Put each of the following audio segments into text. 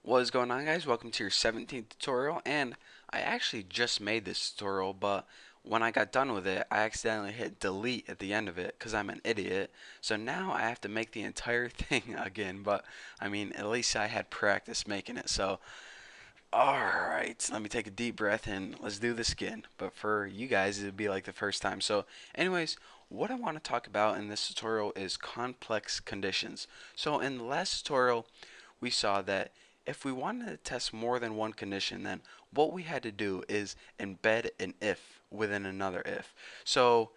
What is going on, guys? Welcome to your 17th tutorial, and I actually just made this tutorial, but when I got done with it I accidentally hit delete at the end of it because I'm an idiot. So now I have to make the entire thing again, but I mean, at least I had practice making it. So alright, let me take a deep breath and let's do this again, but for you guys it would be like the first time. So anyways, what I want to talk about in this tutorial is complex conditions. So in the last tutorial we saw that if we wanted to test more than one condition, then what we had to do is embed an if within another if. So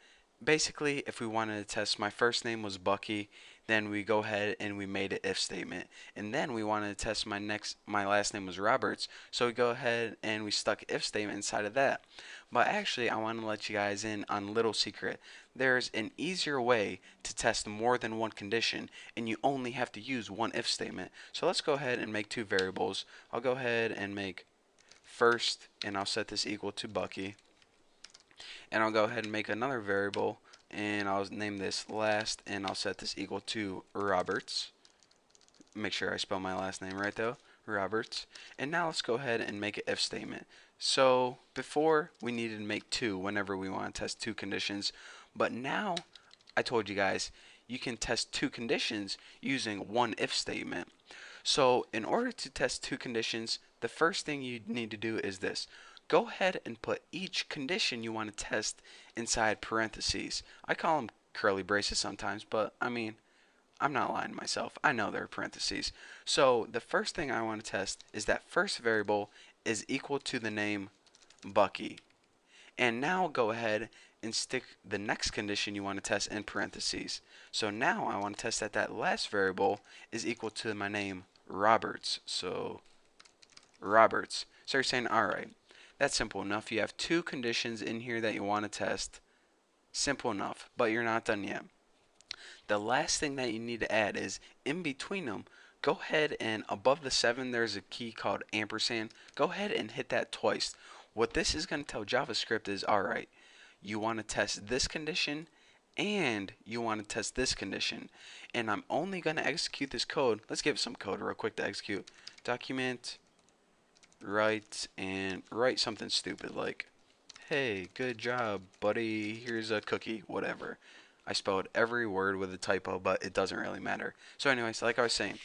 basically, if we wanted to test my first name was Bucky, then we go ahead and we made an if statement. And then we wanted to test my last name was Roberts, so we go ahead and we stuck if statement inside of that. But actually, I want to let you guys in on a little secret. There's an easier way to test more than one condition, and you only have to use one if statement. So let's go ahead and make two variables. I'll go ahead and make first, and I'll set this equal to Bucky. And I'll go ahead and make another variable, and I'll name this last, and I'll set this equal to Roberts. Make sure I spell my last name right though, Roberts. And now let's go ahead and make an if statement. So before we needed to make two whenever we want to test two conditions, but now I told you guys you can test two conditions using one if statement. So in order to test two conditions, the first thing you need to do is this. Go ahead and put each condition you want to test inside parentheses. I call them curly braces sometimes, but I mean, I'm not lying to myself. I know there are parentheses. So the first thing I want to test is that first variable is equal to the name Bucky. And now go ahead and stick the next condition you want to test in parentheses. So now I want to test that that last variable is equal to my name Roberts. So Roberts. So you're saying, alright, that's simple enough. You have two conditions in here that you want to test. Simple enough, but you're not done yet. The last thing that you need to add is in between them, go ahead and above the 7 there's a key called ampersand. Go ahead and hit that twice. What this is going to tell JavaScript is, alright, you want to test this condition and you want to test this condition. And I'm only going to execute this code. Let's give it some code real quick to execute. Document, write, and write something stupid like, hey, good job, buddy, here's a cookie, whatever. I spelled every word with a typo, but it doesn't really matter. So anyways, like I was saying,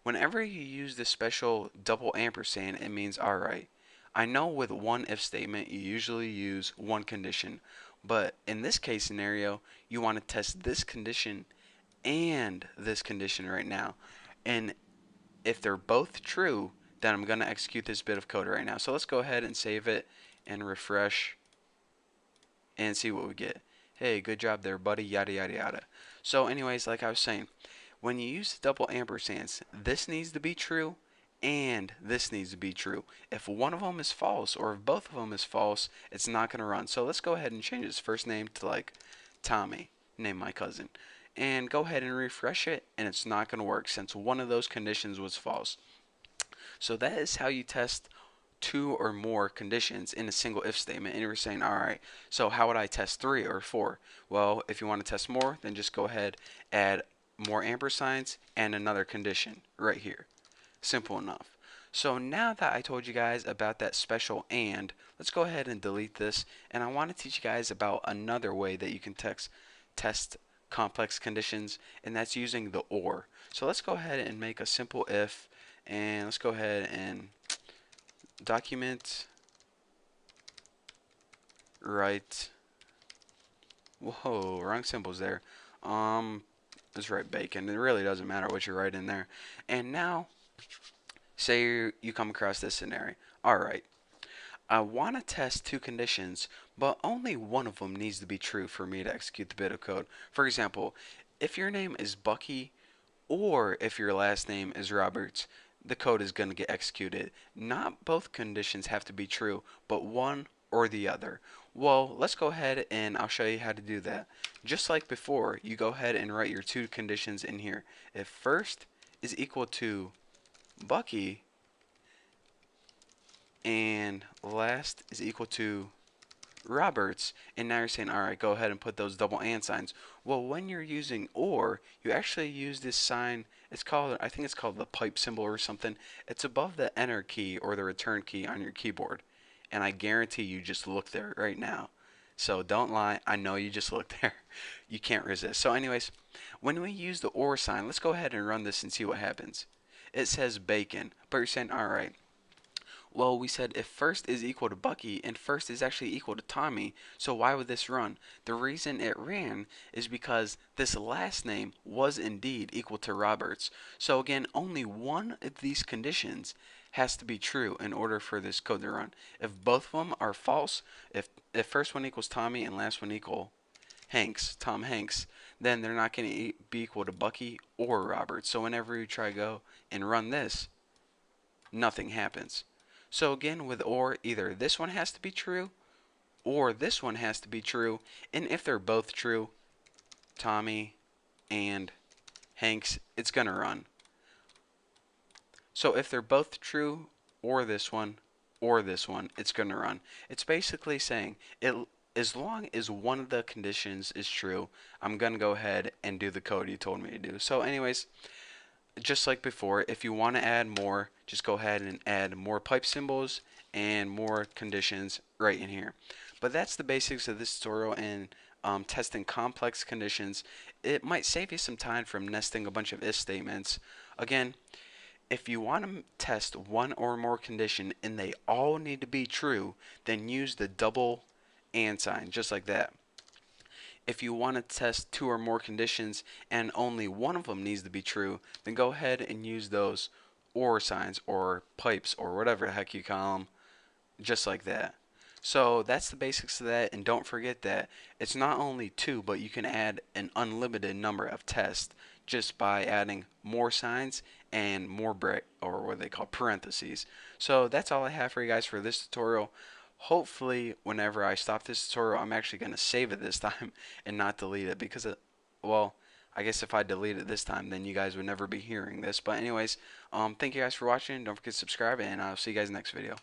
whenever you use this special double ampersand, it means, alright, I know with one if statement you usually use one condition, but in this case scenario, you want to test this condition and this condition right now. And if they're both true, then I'm going to execute this bit of code right now. So let's go ahead and save it and refresh and see what we get. Hey, good job there, buddy, yada yada yada. So anyways, like I was saying, when you use the double ampersands, this needs to be true and this needs to be true. If one of them is false or if both of them is false, it's not going to run. So let's go ahead and change his first name to like Tommy, name my cousin, and go ahead and refresh it, and it's not going to work since one of those conditions was false. So that is how you test two or more conditions in a single if statement. And you're saying, alright, so how would I test three or four? Well, if you want to test more, then just go ahead, add more ampersands and another condition right here. Simple enough. So now that I told you guys about that special and, let's go ahead and delete this. And I want to teach you guys about another way that you can test complex conditions, and that's using the or. So let's go ahead and make a simple if, and let's go ahead and document write, whoa, wrong symbols there. Let's write bacon. It really doesn't matter what you write in there. And now, say you come across this scenario. Alright, I want to test two conditions, but only one of them needs to be true for me to execute the bit of code. For example, if your name is Bucky or if your last name is Roberts, the code is going to get executed. Not both conditions have to be true, but one or the other. Well, let's go ahead and I'll show you how to do that. Just like before, you go ahead and write your two conditions in here. If first is equal to Bucky and last is equal to Roberts, and now you're saying, alright, go ahead and put those double and signs. Well, when you're using or, you actually use this sign It's called, I think it's called the pipe symbol or something. It's above the enter key or the return key on your keyboard. And I guarantee you just look there right now. So don't lie. I know you just looked there. You can't resist. So anyways, when we use the or sign, let's go ahead and run this and see what happens. It says bacon, but you're saying, all right, well, we said if first is equal to Bucky and first is actually equal to Tommy, so why would this run? The reason it ran is because this last name was indeed equal to Roberts. So again, only one of these conditions has to be true in order for this code to run. If both of them are false, if first one equals Tommy and last one equal Tom Hanks, then they're not going to be equal to Bucky or Roberts. So whenever you try to go and run this, nothing happens. So again, with or, either this one has to be true or this one has to be true. And if they're both true, Tommy and Hanks, it's going to run. So if they're both true or this one, it's going to run. It's basically saying as long as one of the conditions is true, I'm going to go ahead and do the code you told me to do. So anyways, just like before, if you want to add more, just go ahead and add more pipe symbols and more conditions right in here. But that's the basics of this tutorial and testing complex conditions. It might save you some time from nesting a bunch of if statements. Again, if you want to test one or more condition and they all need to be true, then use the double and sign, just like that. If you want to test two or more conditions and only one of them needs to be true, then go ahead and use those or signs or pipes or whatever the heck you call them, just like that. So that's the basics of that, and don't forget that it's not only two, but you can add an unlimited number of tests just by adding more signs and more or what they call parentheses. So that's all I have for you guys for this tutorial. Hopefully, whenever I stop this tutorial, I'm actually going to save it this time and not delete it because well, I guess if I delete it this time, then you guys would never be hearing this. But anyways, thank you guys for watching. Don't forget to subscribe, and I'll see you guys next video.